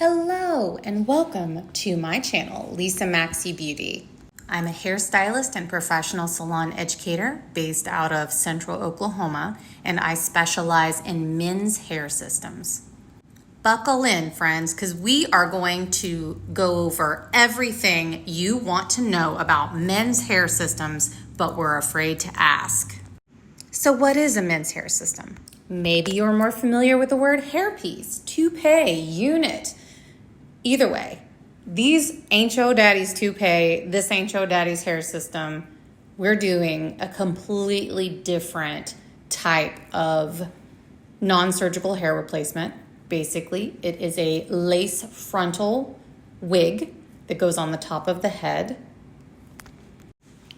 Hello and welcome to my channel, Lisa Maxey Beauty. I'm a hairstylist and professional salon educator based out of Central Oklahoma, and I specialize in men's hair systems. Buckle in, friends, because we are going to go over everything you want to know about men's hair systems, but we're afraid to ask. So what is a men's hair system? Maybe you're more familiar with the word hairpiece, toupee, unit. Either way, these ain't your daddy's toupee, this ain't your daddy's hair system. We're doing a completely different type of non-surgical hair replacement. Basically, it is a lace frontal wig that goes on the top of the head.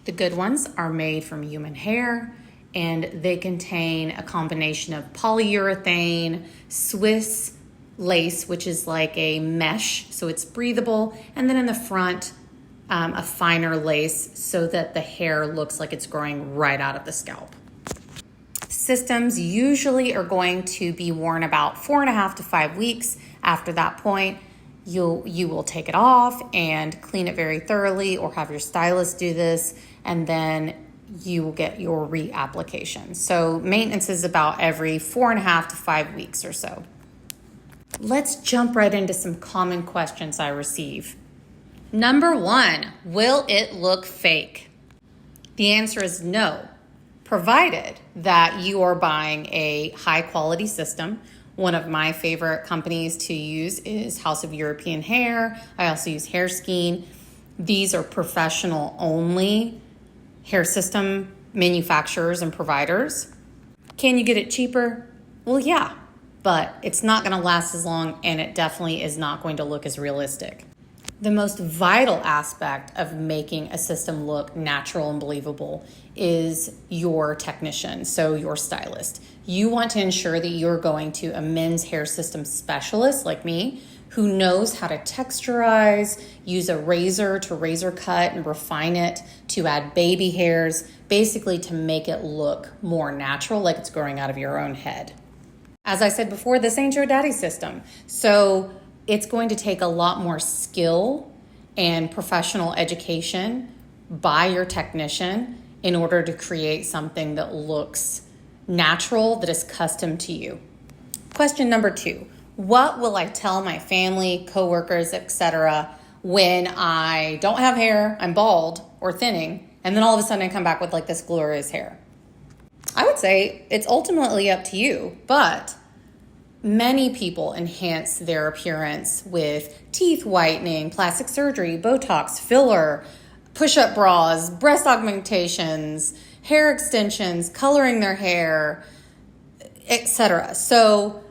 The good ones are made from human hair, and they contain a combination of polyurethane, Swiss lace, which is like a mesh, so it's breathable, and then in the front, a finer lace so that the hair looks like it's growing right out of the scalp. Systems usually are going to be worn about 4.5 to 5 weeks. After that point, you will take it off and clean it very thoroughly, or have your stylist do this, and then you will get your reapplication. So maintenance is about every 4.5 to 5 weeks or so. Let's jump right into some common questions I receive. Number 1, will it look fake? The answer is no, provided that you are buying a high quality system. One of my favorite companies to use is House of European Hair. I also use Hairskeen. These are professional only hair system manufacturers and providers. Can you get it cheaper? Well, yeah, but it's not going to last as long, and it definitely is not going to look as realistic. The most vital aspect of making a system look natural and believable is your technician, so your stylist. You want to ensure that you're going to a men's hair system specialist like me, who knows how to texturize, use a razor to razor cut and refine it, to add baby hairs, basically to make it look more natural, like it's growing out of your own head. As I said before, this ain't your daddy's system. So it's going to take a lot more skill and professional education by your technician in order to create something that looks natural, that is custom to you. Question number 2, what will I tell my family, coworkers, etc. when I don't have hair, I'm bald or thinning, and then all of a sudden I come back with like this glorious hair? I would say it's ultimately up to you, but many people enhance their appearance with teeth whitening, plastic surgery, Botox, filler, push-up bras, breast augmentations, hair extensions, coloring their hair, etc. So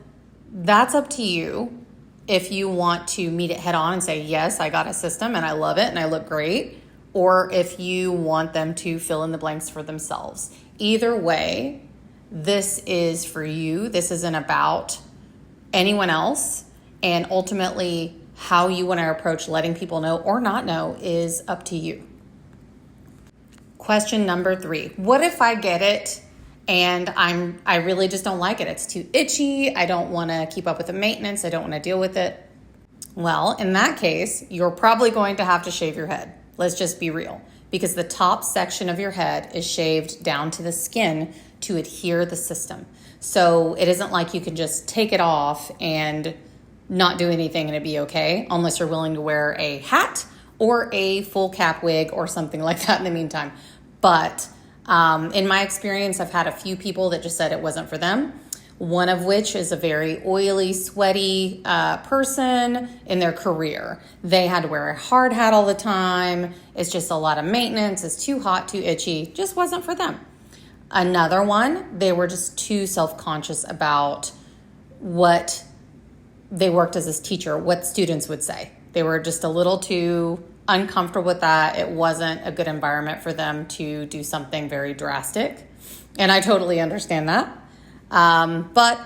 that's up to you if you want to meet it head on and say, yes, I got a system and I love it and I look great, or if you want them to fill in the blanks for themselves. Either way, this is for you. This isn't about anyone else. And ultimately, how you want to approach letting people know or not know is up to you. Question number 3. What if I get it and I really just don't like it? It's too itchy. I don't want to keep up with the maintenance. I don't want to deal with it. Well, in that case, you're probably going to have to shave your head. Let's just be real. Because the top section of your head is shaved down to the skin to adhere the system. So it isn't like you can just take it off and not do anything and it'd be okay, unless you're willing to wear a hat or a full cap wig or something like that in the meantime. But in my experience, I've had a few people that just said it wasn't for them. One of which is a very oily, sweaty person in their career. They had to wear a hard hat all the time. It's just a lot of maintenance. It's too hot, too itchy. Just wasn't for them. Another one, they were just too self-conscious about what they worked as a teacher, what students would say. They were just a little too uncomfortable with that. It wasn't a good environment for them to do something very drastic. And I totally understand that. But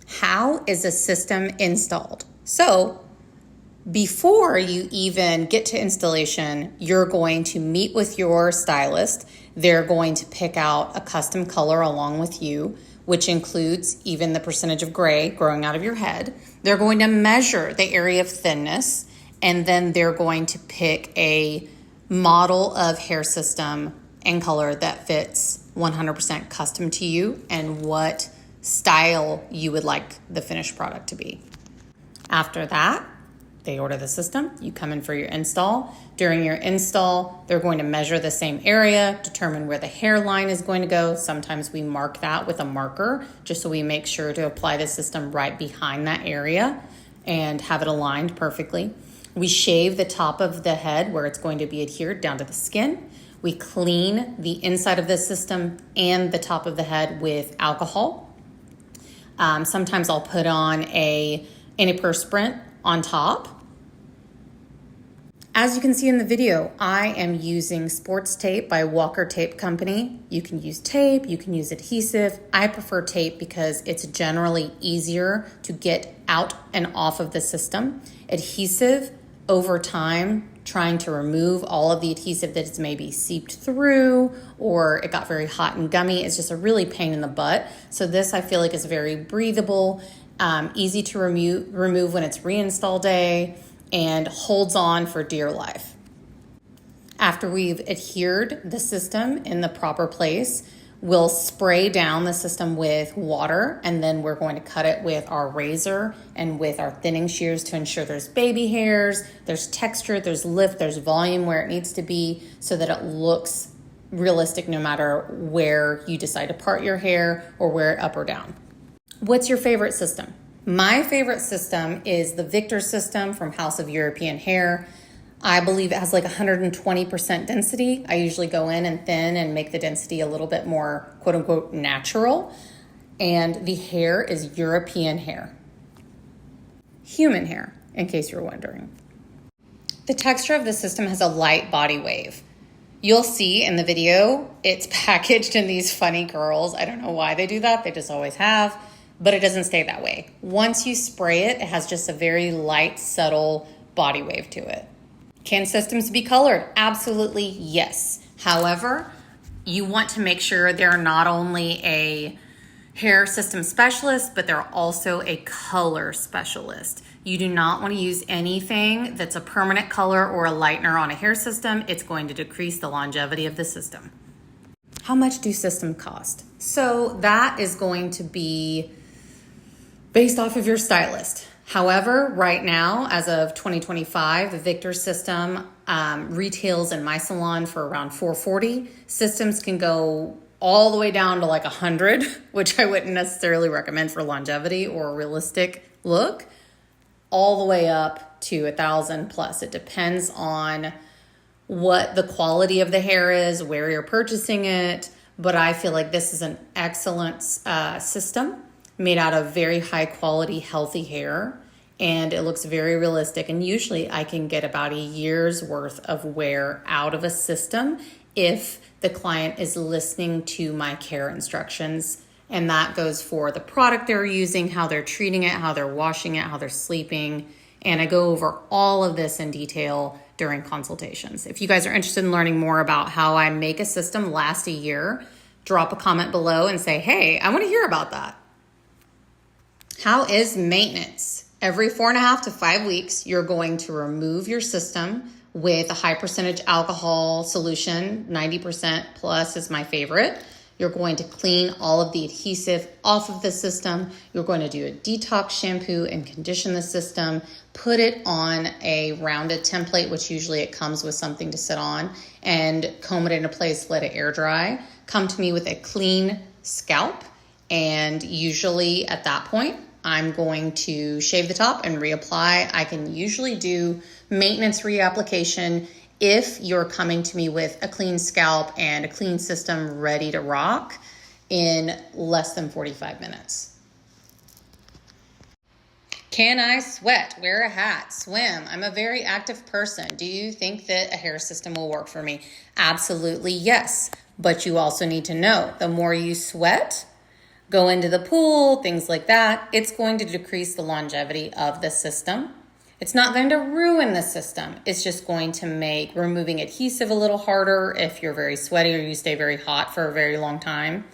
how is a system installed? So before you even get to installation, you're going to meet with your stylist. They're going to pick out a custom color along with you, which includes even the percentage of gray growing out of your head. They're going to measure the area of thinness, and then they're going to pick a model of hair system and color that fits 100% custom to you and what style you would like the finished product to be. After that, they order the system, you come in for your install. During your install, they're going to measure the same area, determine where the hairline is going to go. Sometimes we mark that with a marker, just so we make sure to apply the system right behind that area and have it aligned perfectly. We shave the top of the head where it's going to be adhered down to the skin. We clean the inside of the system and the top of the head with alcohol. Sometimes I'll put on an antiperspirant on top. As you can see in the video, I am using sports tape by Walker Tape Company. You can use tape, you can use adhesive. I prefer tape because it's generally easier to get out and off of the system. Adhesive, over time, trying to remove all of the adhesive that is maybe seeped through or it got very hot and gummy, is just a really pain in the butt. So this I feel like is very breathable, easy to remove when it's reinstall day, and holds on for dear life. After we've adhered the system in the proper place, we'll spray down the system with water, and then we're going to cut it with our razor and with our thinning shears to ensure there's baby hairs, there's texture, there's lift, there's volume where it needs to be so that it looks realistic no matter where you decide to part your hair or wear it up or down. What's your favorite system? My favorite system is the Victor system from House of European Hair. I believe it has like 120% density. I usually go in and thin and make the density a little bit more quote unquote natural. And the hair is European hair. Human hair, in case you're wondering. The texture of the system has a light body wave. You'll see in the video, it's packaged in these funny curls. I don't know why they do that. They just always have. But it doesn't stay that way. Once you spray it, it has just a very light, subtle body wave to it. Can systems be colored? Absolutely, yes. However, you want to make sure they're not only a hair system specialist, but they're also a color specialist. You do not want to use anything that's a permanent color or a lightener on a hair system. It's going to decrease the longevity of the system. How much do systems cost? So that is going to be based off of your stylist. However, right now, as of 2025, the Victor system retails in my salon for around $440. Systems can go all the way down to like $100, which I wouldn't necessarily recommend for longevity or a realistic look, all the way up to $1,000 plus. It depends on what the quality of the hair is, where you're purchasing it, but I feel like this is an excellent system made out of very high quality, healthy hair, and it looks very realistic. And usually I can get about a year's worth of wear out of a system if the client is listening to my care instructions. And that goes for the product they're using, how they're treating it, how they're washing it, how they're sleeping. And I go over all of this in detail during consultations. If you guys are interested in learning more about how I make a system last a year, drop a comment below and say, hey, I want to hear about that. How is maintenance? Every 4.5 to 5 weeks, you're going to remove your system with a high percentage alcohol solution. 90% plus is my favorite. You're going to clean all of the adhesive off of the system. You're going to do a detox shampoo and condition the system. Put it on a rounded template, which usually it comes with something to sit on, and comb it into place, let it air dry. Come to me with a clean scalp, and usually at that point, I'm going to shave the top and reapply. I can usually do maintenance reapplication if you're coming to me with a clean scalp and a clean system ready to rock in less than 45 minutes. Can I sweat, wear a hat, swim? I'm a very active person. Do you think that a hair system will work for me? Absolutely, yes. But you also need to know the more you sweat, go into the pool, things like that, it's going to decrease the longevity of the system. It's not going to ruin the system. It's just going to make removing adhesive a little harder if you're very sweaty or you stay very hot for a very long time.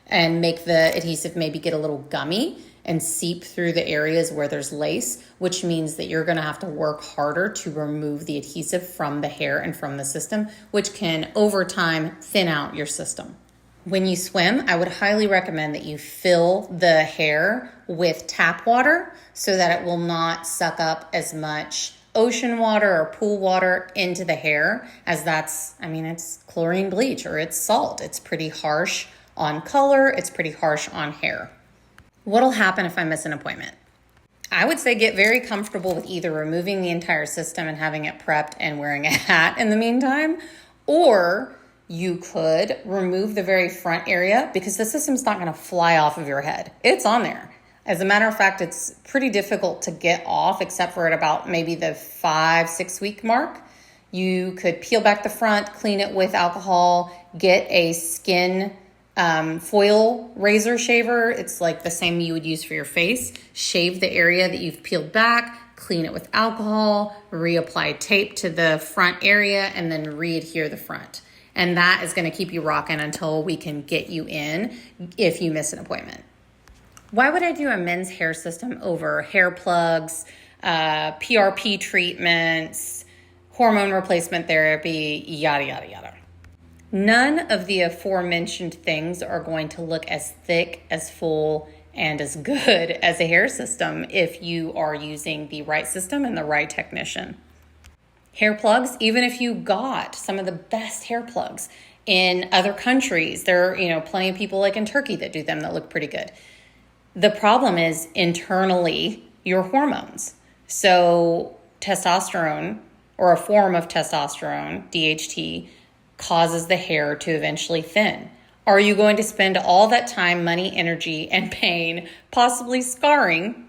and make the adhesive maybe get a little gummy and seep through the areas where there's lace, which means that you're gonna have to work harder to remove the adhesive from the hair and from the system, which can over time thin out your system. When you swim, I would highly recommend that you fill the hair with tap water so that it will not suck up as much ocean water or pool water into the hair, as it's chlorine bleach or it's salt. It's pretty harsh on color, it's pretty harsh on hair. What'll happen if I miss an appointment? I would say get very comfortable with either removing the entire system and having it prepped and wearing a hat in the meantime, or you could remove the very front area because the system's not going to fly off of your head. It's on there. As a matter of fact, it's pretty difficult to get off except for at about maybe the 5-6 week mark. You could peel back the front, clean it with alcohol, get a skin foil razor shaver. It's like the same you would use for your face. Shave the area that you've peeled back, clean it with alcohol, reapply tape to the front area, and then re-adhere the front. And that is going to keep you rocking until we can get you in if you miss an appointment. Why would I do a men's hair system over hair plugs, PRP treatments, hormone replacement therapy, yada, yada, yada? None of the aforementioned things are going to look as thick, as full, and as good as a hair system if you are using the right system and the right technician. Hair plugs, even if you got some of the best hair plugs in other countries, there are plenty of people like in Turkey that do them that look pretty good. The problem is internally your hormones. So testosterone, or a form of testosterone, DHT, causes the hair to eventually thin. Are you going to spend all that time, money, energy, and pain, possibly scarring,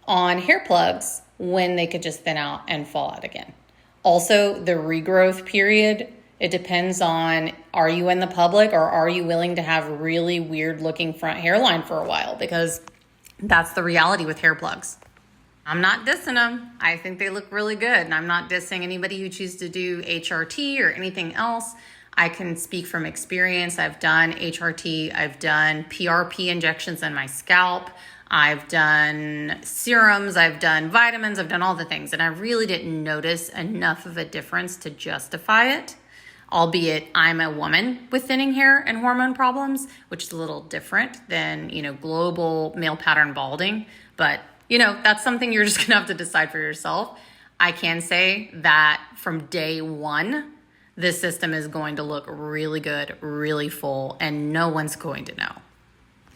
on hair plugs when they could just thin out and fall out again? Also, the regrowth period, it depends on, are you in the public or are you willing to have really weird looking front hairline for a while? Because that's the reality with hair plugs. I'm not dissing them. I think they look really good. And I'm not dissing anybody who chooses to do HRT or anything else. I can speak from experience. I've done HRT. I've done PRP injections in my scalp. I've done serums. I've done vitamins. I've done all the things. And I really didn't notice enough of a difference to justify it. Albeit I'm a woman with thinning hair and hormone problems, which is a little different than, global male pattern balding. But that's something you're just going to have to decide for yourself. I can say that from day one, this system is going to look really good, really full, and no one's going to know.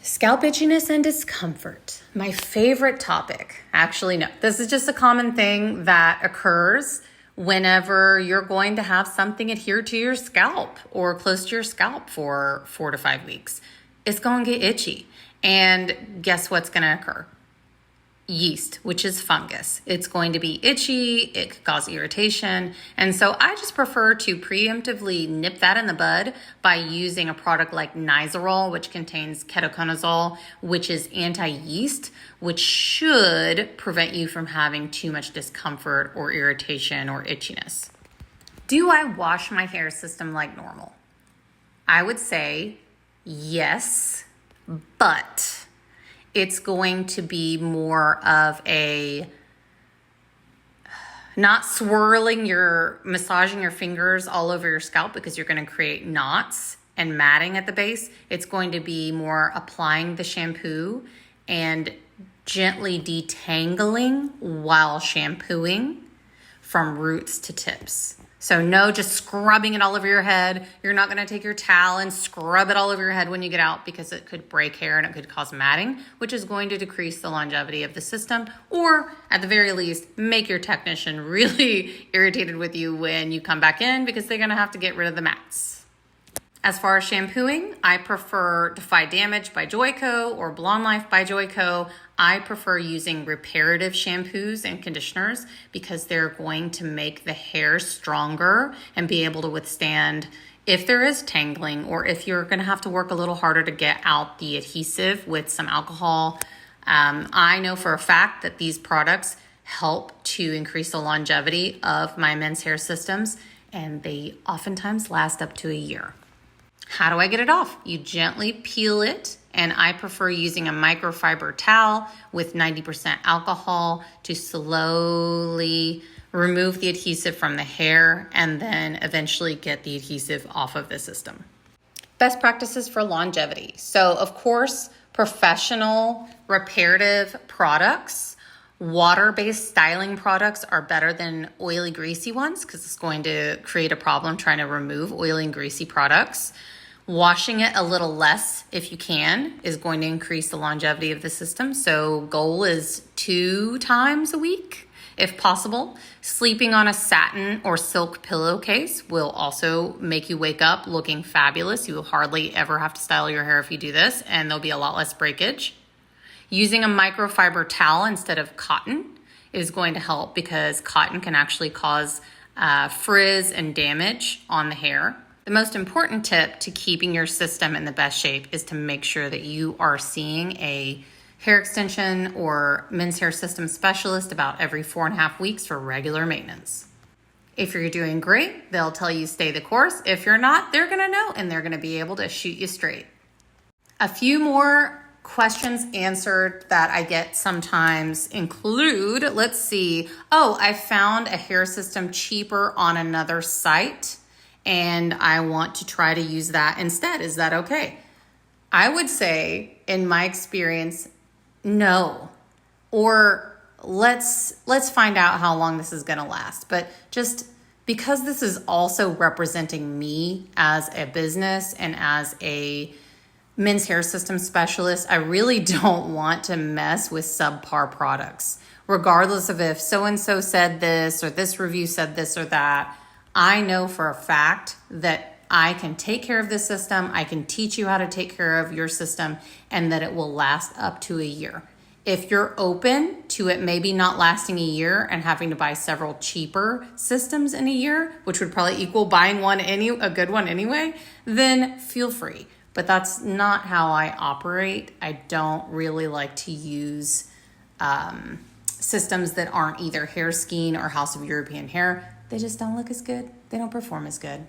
Scalp itchiness and discomfort. My favorite topic. Actually, no, this is just a common thing that occurs whenever you're going to have something adhere to your scalp or close to your scalp for 4 to 5 weeks. It's going to get itchy. And guess what's going to occur? Yeast, which is fungus. It's going to be itchy, it could cause irritation. And so I just prefer to preemptively nip that in the bud by using a product like Nizoral, which contains ketoconazole, which is anti-yeast, which should prevent you from having too much discomfort or irritation or itchiness. Do I wash my hair system like normal? I would say yes, but it's going to be more of a, not massaging your fingers all over your scalp because you're going to create knots and matting at the base. It's going to be more applying the shampoo and gently detangling while shampooing from roots to tips. So no, just scrubbing it all over your head. You're not going to take your towel and scrub it all over your head when you get out because it could break hair and it could cause matting, which is going to decrease the longevity of the system, or at the very least, make your technician really irritated with you when you come back in because they're going to have to get rid of the mats. As far as shampooing, I prefer Defy Damage by Joico or Blonde Life by Joico. I prefer using reparative shampoos and conditioners because they're going to make the hair stronger and be able to withstand if there is tangling or if you're going to have to work a little harder to get out the adhesive with some alcohol. I know for a fact that these products help to increase the longevity of my men's hair systems, and they oftentimes last up to a year. How do I get it off? You gently peel it, and I prefer using a microfiber towel with 90% alcohol to slowly remove the adhesive from the hair and then eventually get the adhesive off of the system. Best practices for longevity. So, of course, professional reparative products, water-based styling products are better than oily, greasy ones because it's going to create a problem trying to remove oily and greasy products. Washing it a little less, if you can, is going to increase the longevity of the system. So goal is 2 times a week, if possible. Sleeping on a satin or silk pillowcase will also make you wake up looking fabulous. You will hardly ever have to style your hair if you do this, and there'll be a lot less breakage. Using a microfiber towel instead of cotton is going to help because cotton can actually cause frizz and damage on the hair. The most important tip to keeping your system in the best shape is to make sure that you are seeing a hair extension or men's hair system specialist about every 4.5 weeks for regular maintenance. If you're doing great, they'll tell you stay the course. If you're not, they're gonna know and they're gonna be able to shoot you straight. A few more questions answered that I get sometimes include, let's see, I found a hair system cheaper on another site and I want to try to use that instead. Is that okay? I would say, in my experience, no. Or let's find out how long this is gonna last. But just because this is also representing me as a business and as a men's hair system specialist, I really don't want to mess with subpar products. Regardless of if so-and-so said this or this review said this or that, I know for a fact that I can take care of this system, I can teach you how to take care of your system, and that it will last up to a year. If you're open to it maybe not lasting a year and having to buy several cheaper systems in a year, which would probably equal buying a good one anyway, then feel free. But that's not how I operate. I don't really like to use systems that aren't either Hair Skeen or House of European Hair. They just don't look as good. They don't perform as good.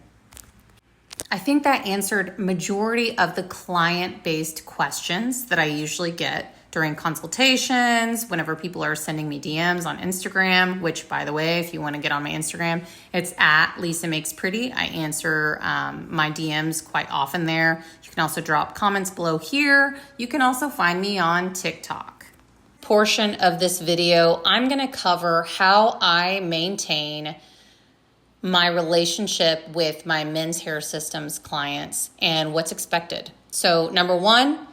I think that answered majority of the client-based questions that I usually get during consultations, whenever people are sending me DMs on Instagram, which, by the way, if you want to get on my Instagram, it's at Lisa Makes Pretty. I answer my DMs quite often there. You can also drop comments below here. You can also find me on TikTok. Portion of this video, I'm going to cover how I maintain my relationship with my men's hair systems clients and what's expected. So number one,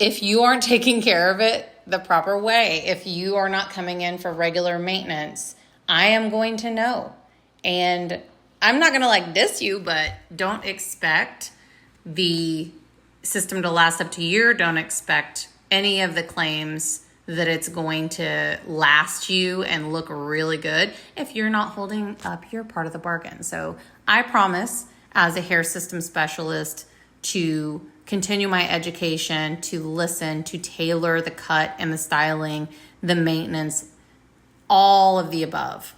if you aren't taking care of it the proper way, if you are not coming in for regular maintenance, I am going to know. And I'm not going to diss you, but don't expect the system to last up to a year. Don't expect any of the claims that it's going to last you and look really good if you're not holding up your part of the bargain. So I promise, as a hair system specialist, to continue my education, to listen, to tailor the cut and the styling, the maintenance, all of the above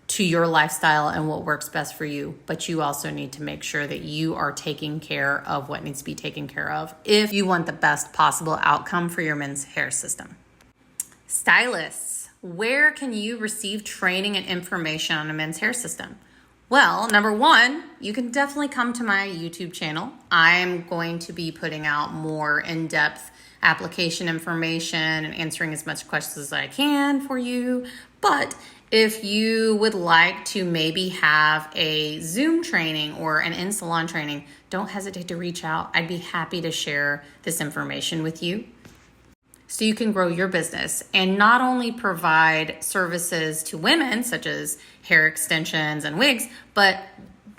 to your lifestyle and what works best for you. But you also need to make sure that you are taking care of what needs to be taken care of if you want the best possible outcome for your men's hair system. Stylists, where can you receive training and information on a men's hair system? Well, number one, you can definitely come to my YouTube channel. I'm going to be putting out more in-depth application information and answering as much questions as I can for you. But if you would like to maybe have a Zoom training or an in-salon training, don't hesitate to reach out. I'd be happy to share this information with you so you can grow your business and not only provide services to women, such as hair extensions and wigs, but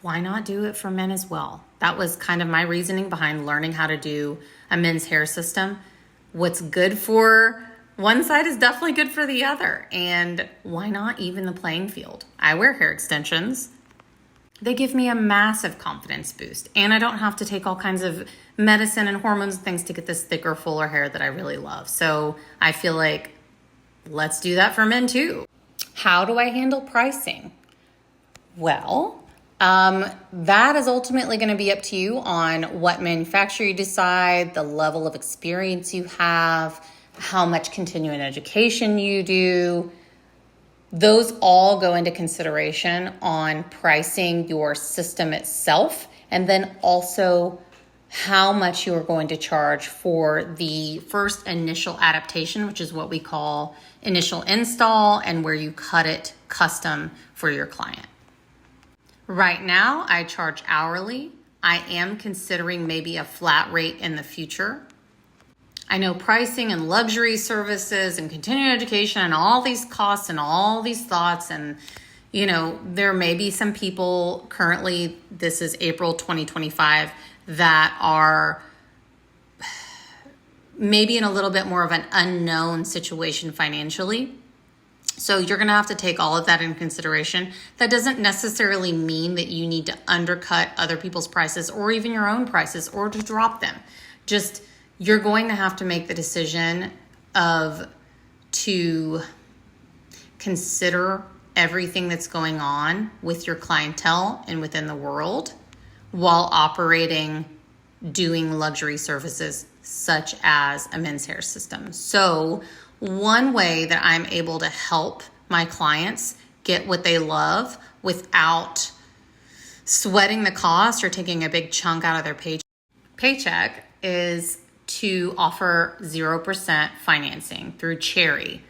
why not do it for men as well? That was kind of my reasoning behind learning how to do a men's hair system. What's good for one side is definitely good for the other. And why not even the playing field? I wear hair extensions. They give me a massive confidence boost. And I don't have to take all kinds of medicine and hormones and things to get this thicker, fuller hair that I really love. So I feel like let's do that for men too. How do I handle pricing? Well, That is ultimately going to be up to you on what manufacturer you decide, the level of experience you have, how much continuing education you do. Those all go into consideration on pricing your system itself, and then also how much you are going to charge for the first initial adaptation, which is what we call initial install, and where you cut it custom for your client. Right now, I charge hourly. I am considering maybe a flat rate in the future. I know pricing and luxury services and continuing education and all these costs and all these thoughts, and there may be some people currently, this is April 2025, that are maybe in a little bit more of an unknown situation financially. So you're going to have to take all of that into consideration. That doesn't necessarily mean that you need to undercut other people's prices or even your own prices or to drop them. Just you're going to have to make the decision to consider everything that's going on with your clientele and within the world while doing luxury services such as a men's hair system. So one way that I'm able to help my clients get what they love without sweating the cost or taking a big chunk out of their paycheck is to offer 0% financing through Cherry.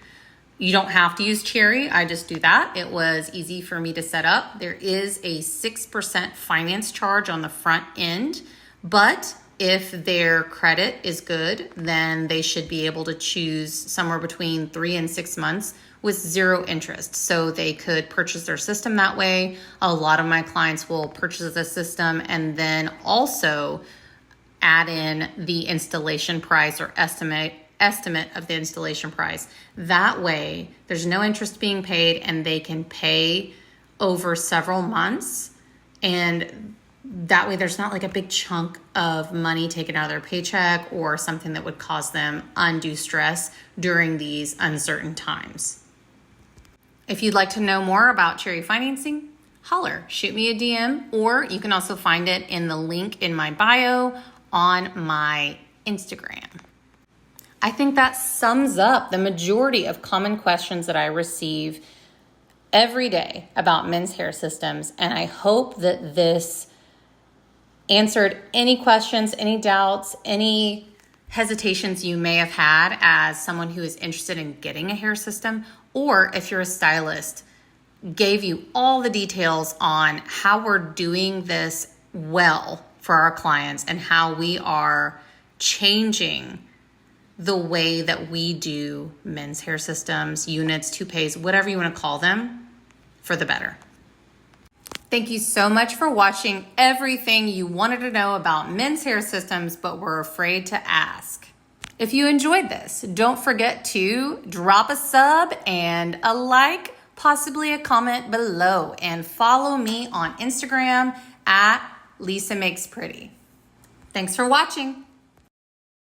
You don't have to use Cherry. I just do that. It was easy for me to set up. There is a 6% finance charge on the front end, but if their credit is good, then they should be able to choose somewhere between 3 and 6 months with 0 interest. So they could purchase their system that way. A lot of my clients will purchase the system and then also add in the installation price or estimate of the installation price. That way, there's no interest being paid and they can pay over several months, and that way there's not like a big chunk of money taken out of their paycheck or something that would cause them undue stress during these uncertain times. If you'd like to know more about Cherry financing, holler, shoot me a DM, or you can also find it in the link in my bio on my Instagram. I think that sums up the majority of common questions that I receive every day about men's hair systems, and I hope that this answered any questions, any doubts, any hesitations you may have had as someone who is interested in getting a hair system, or if you're a stylist, gave you all the details on how we're doing this well for our clients and how we are changing the way that we do men's hair systems, units, toupees, whatever you want to call them, for the better. Thank you so much for watching everything you wanted to know about men's hair systems but were afraid to ask. If you enjoyed this, don't forget to drop a sub and a like, possibly a comment below, and follow me on Instagram at Lisa Makes Pretty. Thanks for watching.